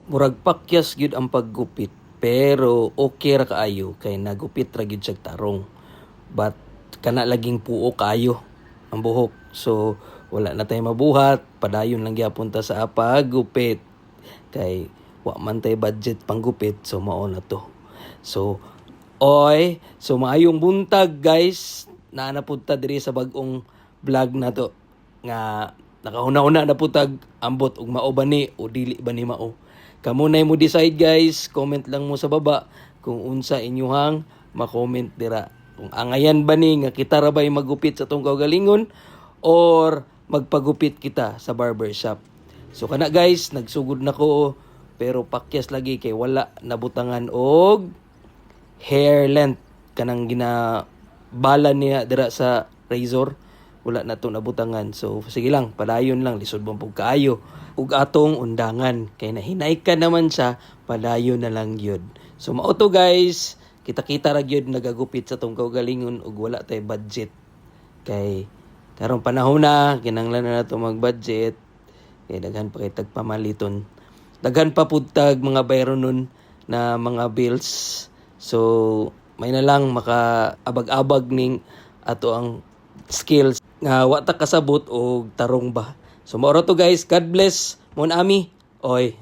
Murag pakyas gyud ang paggupit, pero okay ra kaayo kay nagupit ra gyud siya tarong. But kana laging puo kaayo ang buhok. So wala na tay mabuhat, padayon lang gyapon ta sa paggupit. Kay wa man tay budget panggupit, so mao na to. So so maayong buntag guys. Naa pud ta diri sa bag-ong vlog na to nga nakahuna-una na putag ambot ug mao ba ni o dili ba ni mao. Kamo nay mo decide guys, comment lang mo sa baba kung unsa inyuhang ma-comment dira. Kung angayan ba ni nga kita ra bay magupit sa tong kaugalingon or magpagupit kita sa barbershop. So kana guys, nagsugod na ko pero pakyas lagi kay wala nabutangan og hair length kanang ginabala niya dira sa razor. Wala na to nabutangan. So sige lang, padayon lang, lisod mo pug kaayo ug atong undangan kay nahinay ka naman siya, padayon na lang gyud. So mao to guys, kita-kita ra gyud nagagupit sa tong kaugalingon ug wala tay budget. Kay karong panahon na kinahanglan na nato mag-budget kay daghan pa kay tagpamaliton. Daghan pa pud tag mga bayron nun na mga bills. So may na lang makaabag-abag ning ato ang skills nga wa ta kasabot og tarong ba. So mao to guys, God bless mon ami. Oy.